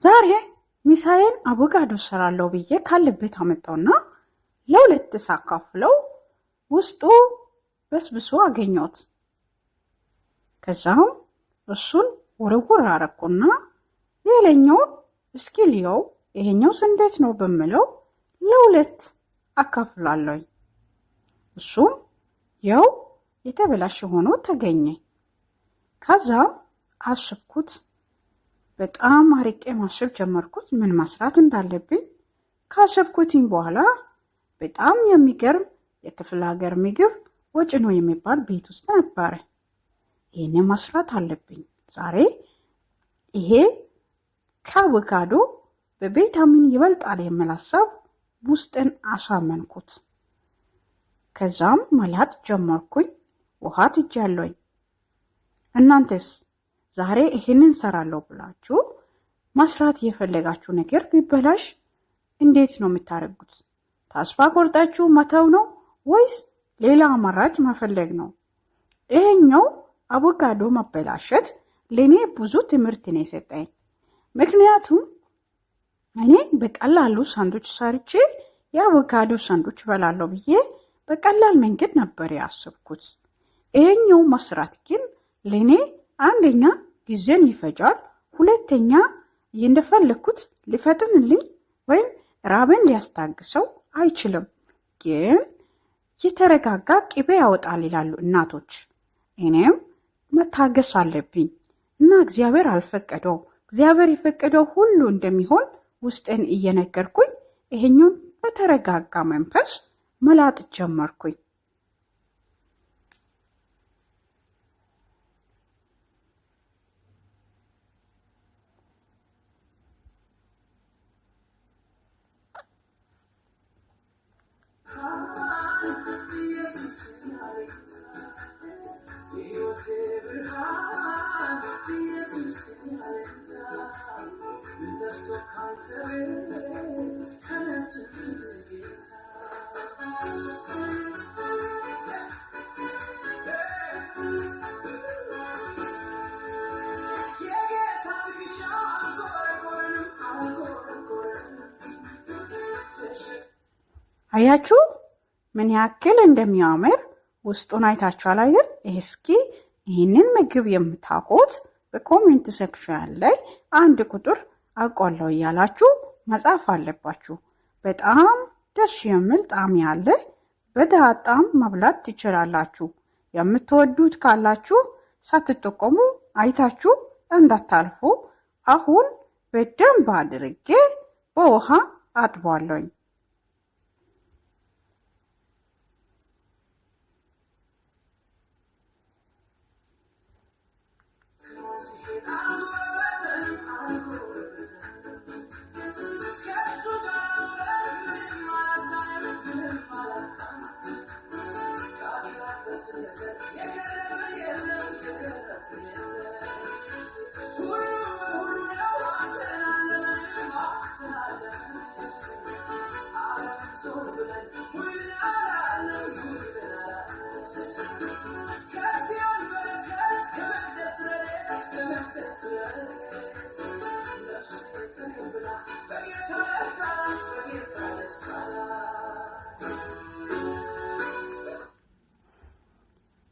ዛሬ ሚሳኤል አቮካዶ ሰራለው ብዬ ካለበት አመጣውና ለሁለት ሳካፍለው ውስጡ በስብሶ አገኘሁት። ከዛም እሱን ወረወር አረኩና የሌላኛው እስኪ ልየው ይሄኛውስ እንዴት ነው በመለው ለሁለት አካፍላለሁ። እሱም ያው የተበላሸ ሆኖ ተገኘ። ከዛም አስብኩት። በጣም አርቄ ማሰብ ጀመርኩት ምን መስራት እንዳለብኝ። ካሰብኩትኝ በኋላ በጣም የሚገርም የክፍለ ሀገር ምግብ ወጭኖ የሚባል ቤት ውስጥ ነበር። ይሄን መስራት አለብኝ ዛሬ። ይሄ ከአቮካዶ በቪታሚን ይበልጣል የሚል ሐሳብ ውስጥን አሳመንኩት። ከዛም መላጥ ጀመርኩኝ። ውሃ ትጃለኝ። እናንተስ ዛሬ ይሄንን ሰራለው ብላችሁ መስራት የፈለጋችሁ ነገር ቢበላሽ እንዴት ነው የምታደርጉት? ተስፋ ቆርጣችሁ መተው ነው ወይስ ሌላ አማራጭ መፈለግ ነው? ይሄኛው አቮካዶ መበላሸት ለኔ ብዙ ትምህርት ነው የሰጠኝ። ምክንያቱም እኔ በቀላሉ ሳንዱች ሰርቼ የአቮካዶ ሳንዱች በላለሁ ብዬ በቀላል መንገድ ነበር ያሰብኩት። ይሄኛው መስራት ግን ለኔ አንደኛ ጊዜን ይፈጃል፣ ሁለተኛ እንደፈለኩት ሊፈጥንልኝ ወይም ራብን ሊያስታግሰው አይችልም። ግን የተረጋጋ ቅቤ ያወጣል ይላሉ እናቶች። እኔም መታገስ አለብኝ እና እግዚአብሔር አልፈቀደው እግዚአብሔር የፈቀደው ሁሉ እንደሚሆን ውስጤን እየነገርኩኝ ይሄኛውን በተረጋጋ መንፈስ መላጥ ጀመርኩኝ። አያችሁ ምን ያክል እንደሚያምር ውስጡን አይታችኋል አይደል? እስኪ ይህንን ምግብ የምታውቁት በኮሜንት ሴክሽን ላይ አንድ ቁጥር አውቃለሁ እያላችሁ መጻፍ አለባችሁ። በጣም ደስ የሚል ጣዕም ያለ በዳጣም መብላት ትችላላችሁ። የምትወዱት ካላችሁ ሳትጠቀሙ አይታችሁ እንዳታልፉ። አሁን በደንብ አድርጌ በውሃ አጥቧለሁ።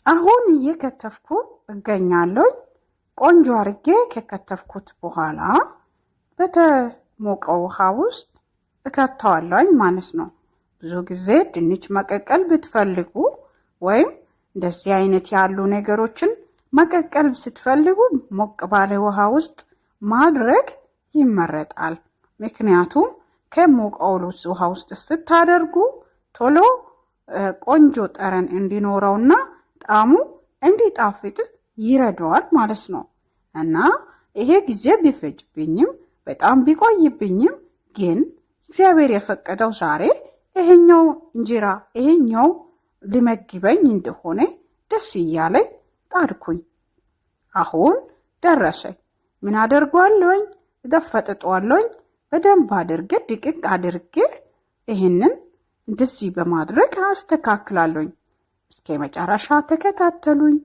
አሁን እየከተፍኩ እገኛለሁ። ቆንጆ አርጌ ከከተፍኩት በኋላ በተሞቀው ውሃ ውስጥ እከተዋለሁ ማለት ነው። ብዙ ጊዜ ድንች መቀቀል ብትፈልጉ ወይም እንደዚህ አይነት ያሉ ነገሮችን መቀቀል ስትፈልጉ ሞቅ ባለ ውሃ ውስጥ ማድረግ ይመረጣል። ምክንያቱም ከሞቀው ውሃ ውስጥ ስታደርጉ ቶሎ ቆንጆ ጠረን እንዲኖረውና ጣዕሙ እንዲጣፍጥ ይረዳዋል ማለት ነው። እና ይሄ ጊዜ ቢፈጅብኝም በጣም ቢቆይብኝም ግን እግዚአብሔር የፈቀደው ዛሬ ይሄኛው እንጀራ ይሄኛው ሊመግበኝ እንደሆነ ደስ እያለኝ ጣድኩኝ። አሁን ደረሰ። ምን አደርጓለሁኝ? እደፈጥጧለሁኝ። በደንብ አድርጌ ድቅቅ አድርጌ ይሄንን እንደዚህ በማድረግ አስተካክላለሁኝ። እስከ መጨረሻ ተከታተሉኝ።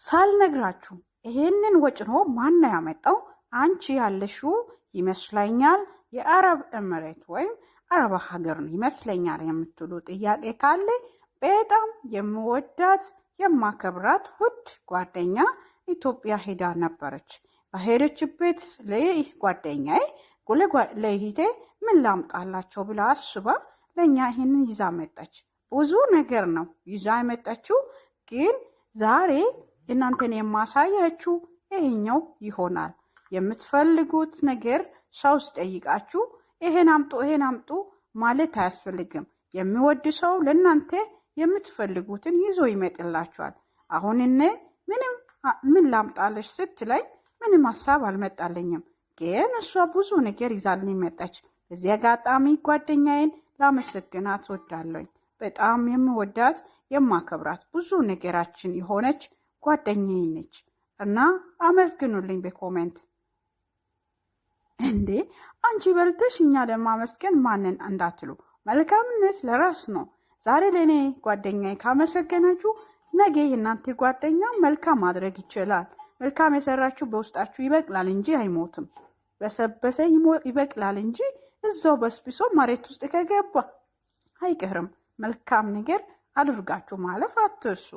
ሳልነግራችሁ ይሄንን ወጭኖ ማን ያመጣው? አንቺ ያለሽው ይመስለኛል የአረብ ኤምሬት ወይም አረብ ሀገር ይመስለኛል የምትሉ ጥያቄ ካለ በጣም የምወዳት የማከብራት ውድ ጓደኛ ኢትዮጵያ ሄዳ ነበረች። በሄደችበት ለይህ ጓደኛዬ ለይቴ ምን ላምጣላቸው ብላ አስባ ለኛ ይህንን ይዛ መጣች። ብዙ ነገር ነው ይዛ የመጣችው፣ ግን ዛሬ እናንተን የማሳያችሁ ይሄኛው ይሆናል። የምትፈልጉት ነገር ሰው ሲጠይቃችሁ ይሄን አምጡ ማለት አያስፈልግም። የሚወድ ሰው ለእናንተ የምትፈልጉትን ይዞ ይመጥላችኋል። አሁን እኔ ምን ላምጣለሽ ስትለኝ ምንም ሀሳብ አልመጣለኝም፣ ግን እሷ ብዙ ነገር ይዛልኝ መጣች። በዚህ አጋጣሚ ጓደኛዬን ላመሰግናት ወዳለኝ። በጣም የምወዳት የማከብራት ብዙ ነገራችን የሆነች ጓደኛዬ ነች እና አመስግኑልኝ በኮሜንት። እንዴ አንቺ በልተሽ እኛ ለማመስገን ማንን እንዳትሉ፣ መልካምነት ለራስ ነው። ዛሬ ለእኔ ጓደኛዬ ካመሰገናችሁ ነገ የእናንተ ጓደኛ መልካም ማድረግ ይችላል። መልካም የሰራችሁ በውስጣችሁ ይበቅላል እንጂ አይሞትም። በሰበሰ ይበቅላል እንጂ እዛው በስብሶ መሬት ውስጥ ከገባ አይቀርም። መልካም ነገር አድርጋችሁ ማለፍ አትርሱ።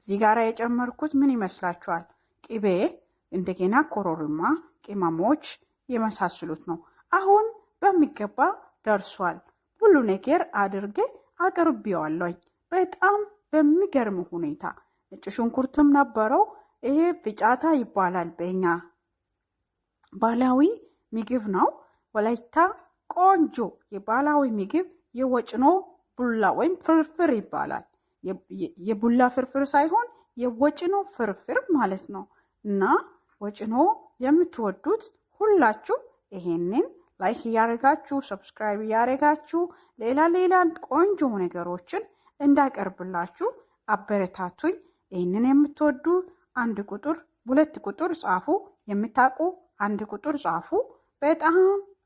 እዚህ ጋር የጨመርኩት ምን ይመስላችኋል? ቅቤ፣ እንደገና ኮረሪማ፣ ቅመሞች የመሳሰሉት ነው። አሁን በሚገባ ደርሷል። ሁሉ ነገር አድርጌ አቅርቤዋለሁ በጣም በሚገርም ሁኔታ። ነጭ ሽንኩርትም ነበረው። ይሄ ፊጫታ ይባላል በእኛ ባህላዊ ምግብ ነው። ወላይታ ቆንጆ የባህላዊ ምግብ የወጭኖ ቡላ ወይም ፍርፍር ይባላል። የቡላ ፍርፍር ሳይሆን የወጭኖ ፍርፍር ማለት ነው። እና ወጭኖ የምትወዱት ሁላችሁ ይሄንን ላይክ እያደረጋችሁ ሰብስክራይብ እያደረጋችሁ ሌላ ቆንጆ ነገሮችን እንዳቀርብላችሁ አበረታቱኝ። ይህንን የምትወዱ 1 ቁጥር 2 ቁጥር ጻፉ። የምታውቁ 1 ቁጥር ጻፉ። በጣም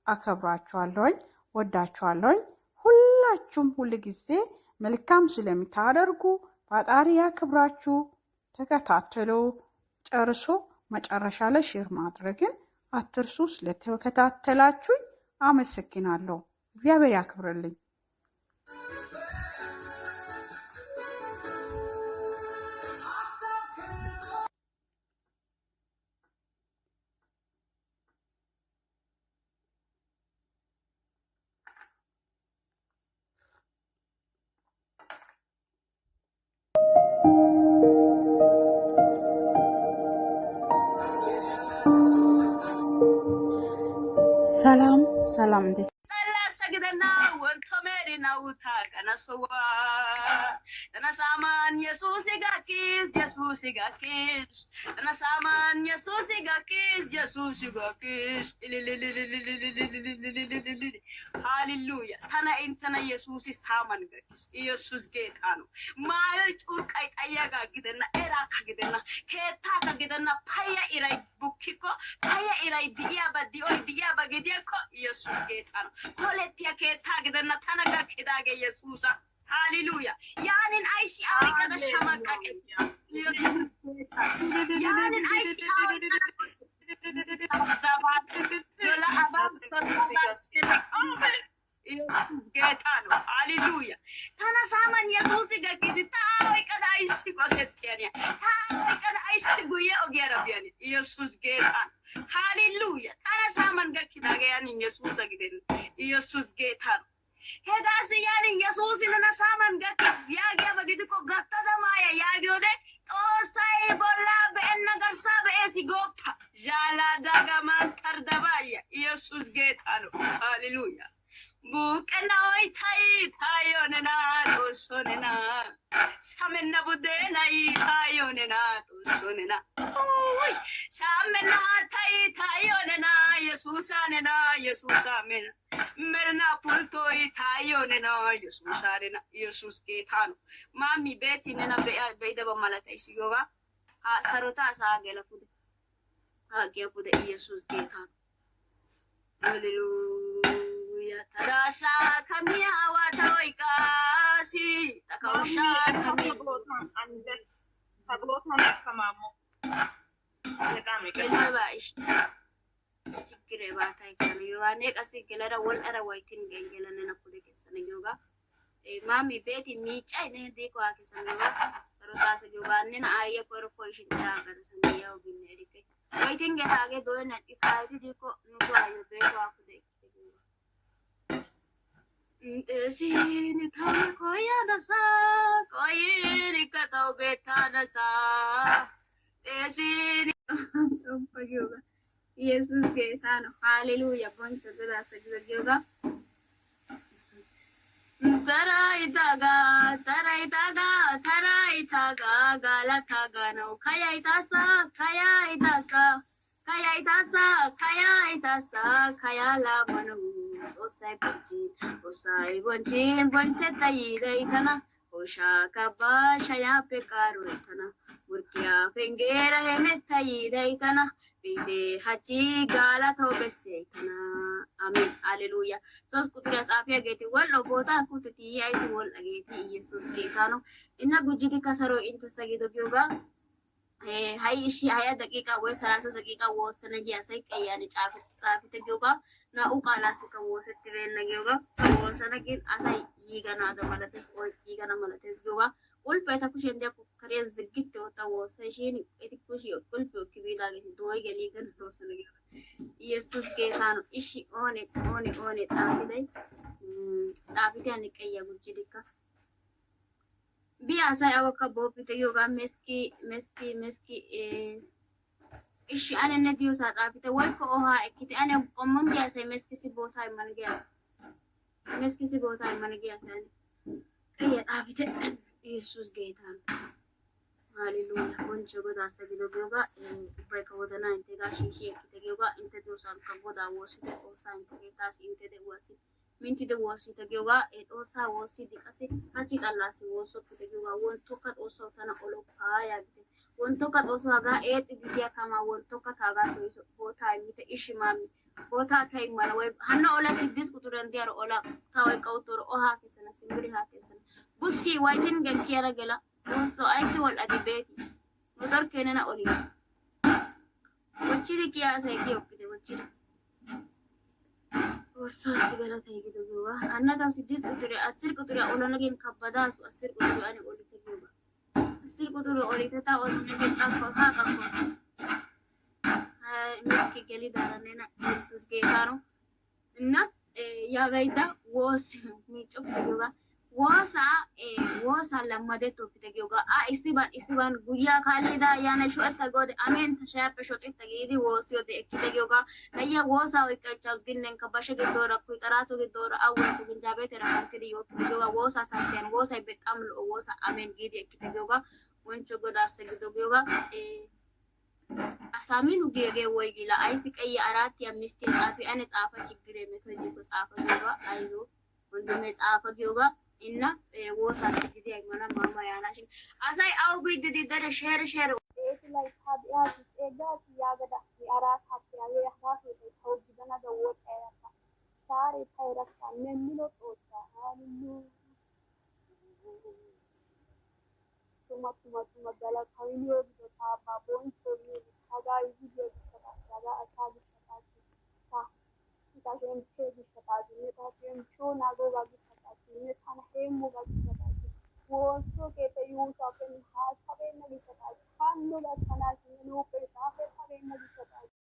አከብራችኋለሁኝ፣ ወዳችኋለሁኝ። ሁላችሁም ሁል ጊዜ መልካም ስለምታደርጉ ፈጣሪ ያክብራችሁ። ተከታተሉ። ጨርሶ መጨረሻ ላይ ሼር ማድረግን አትርሱ። ስለተከታተላችሁኝ አመሰግናለሁ። እግዚአብሔር ያክብርልኝ። ሰላም እንዴት ሰግደና ወንቶ ሜሪና ውታ ቀነሶዋ ተነሳማን ኢየሱስ ይጋኪስ ኢየሱስ ይጋኪስ ተነሳማን ኢየሱስ ይጋኪስ ኢየሱስ ይጋኪስ ሃሌሉያ ተና እንተና ኢየሱስ ሳማን ጋኪስ ኢየሱስ ጌታ ነው። ማየ ጩርቃይ ጠያጋ ግደና ኤራካ ግደና ከታ ከግደና ፓያ ኢራይ ቡኪኮ ፓያ ኢራይ ዲያ በገዲያኮ ኢየሱስ ጌታ ነው። ሆለቲያ ከታ ግደና ተናጋ ከዳገ ኢየሱስ ሃሌሉያ ያንን አይሲ አሪቀደ ሸማቃቀ ያንን አይሲ ጌታ ነው። ሃሌሉያ ተነሳማን ኢየሱስ ገኪስ ታዊ ቀዳ አይሲ ቆሰቴኒያ ታዊ ቀዳ አይሲ ጉየ ኦጌራቢያኒ ኢየሱስ ጌታ ሃሌሉያ ተነሳማን ገኪታ ገያን ኢየሱስ ገደን ኢየሱስ ጌታ ነው። ሄዳስ ያን ኢየሱስ ነሳማን ገኪት ያገ በግድቆ ጋታደማያ ያገውደ ጦሳይ ቦላ በእና ገርሳ በኤሲ ጎፓ ጃላ ዳጋማን ተርደባያ ኢየሱስ ጌታ ነው። ሃሌሉያ ቡቀናይ ታዮነና ጦሶነና ሳመና ቡደና ታዮነና ጦሶነና ኦይ ሳመና ታዮነና ኢየሱሳነና ኢየሱሳመና መርና ፑልቶይ ታዮነና ኢየሱሳነና ኢየሱስ ጌታ ነው። ማሚ ቤት ነና በይደባ ማለት አይሲዮጋ ሰሮታ ሳገለፉደ አገቡደ ኢየሱስ ጌታ ነው። ሃሌሉያ ተዳሳ ከሚያ ዋታዊቃሲ ተካውሻ ከሚቦታ አንደ Saglota ne kamamo. Ne kami ke. Esa ba ish chikire ba tai kan yoga ne kasi gelara wal ara waitin gengela ne na kude kesan yoga mami beti mi chai ne de ko akesan yoga aro tasa yoga ne na ayya ko ishin ta gar san yaw binne rike waitin ge tage do na isadi de ko nu ko ayo be ko akude Sini kami koya dasa, koyiri katau beta dasa. Sini yoga. Yesus ke sano, hallelujah, boncho da sagyo yoga. Tarai taga, gala taga no, kaya itasa, kaya la manu. Osai boncheta ireitana, osha kabasha ya pekaru itana, murkia pengera hemeta ireitana, bide hachi gala tobeseitana. Amen. Hallelujah. Sos kuturas afia geti wallo bota kututi yaisi wal ageti Yesus getano. Inna gujiti kasaro inta sagido yoga. Hai ishi haya daqiiqa way 30 daqiiqa woosana ji'a sai qayyani caafite giyoga na'u qaalaasikka woosetti beenna giyoga woosana gin asay yiiganaada malates yiigana malates giyoga qulpeeta kushen diya kariya ziggitte wota woossa ishin eti kushi qulpe okki biidaageeti dooyi gelii gana toosana giyoga yesus geetaano ishi oone xaafite ani qayya gujjidikka bi asay awakka boopite giyoga meski ishi anenne diyo saa xaafite woykko ohaa ekkite ane qommon diya asay meskisi bootaa immana giya asay ane qayya xaafite yesus geetaan haleluya boncho godaassa gido giyoga ubbaykka wozanaa integaa shiishi ekkite giyoga inte diyosaankka godaa woossite xoossaa inte keettaasi inte de'uwassi minttide woossite giyoga xoossaa woossidi qassi hachchi xallaassi woossoppite giyoga wontokka xoossawu tana oloppaa yaagite wontokka xoosso hagaa eexxidi diya tamaa wontokka taagaa toyiso bootaa immite ishi maami bootaa ta immana woy hanno ola 6 quxuriyan diyaro ola ta oyqqa uttooro o haa kessana simbiri haa kessana bussi waytin genkiyara gela xoosso ayssi wol"adi beeti motorkee nena oli wochchidi kiya asay kiyoppite wochchidi Xoossaassi galatay gido giyoga anna tawu 6 quxuriya 10 quxuriya olana gin kabbadaasu 10 quxuriya ane olite giyoga 10 quxuriya olite ta olana gin xakko haa qakkoosi miski gelidaara nena yesus geetaano inna yaagaydda woosi miiccopite giyoga woosaa lammadettopite giyoga issiban guyyaa kaallida ayyaana sho'etta goode amenta shayappe shoxitta giidi woossiyode ekkite giyoga nayya woosaa oyqqa ichchawus ginnenkka bashe giddoora kuyxaraato giddoora awwekko ginjaabeetera kanttidi yooppite giyoga woosaa saatiyan woosay bexaam lo'o woosa amen giidi ekkite giyoga bonchcho godaassa gido giyoga asaaminu giyagee woygila ayssi qayya araattiya misttiya xaafi ane xaafa chiggiree metoy diikko xaafa giyoga ayzo wondume xaafa giyoga inna woosaassi giziya immana maama yaanashin asay awu biiddi dare shere like tabi'aati eeggaati yaagada araataatti hagee hagaa keetay tawu gidanada woxxayakka saari tayrakka nemmino xoossaa haalleluuya tuma galatawiniyo gido taabaa bonchchoniyo hagaa izi giyo gishshataassi hagaa asaa gishshataassi ta shemppee gishshataassi ne ta shemppiyoo naagoogaa gishshataassi ne tana heemmoogaa gishshataassi woossiyo keetay yuushuwappe haasabeenna gishshataassi hanno gakkanaassi ne huuphphee xaafettabeenna gishshataassi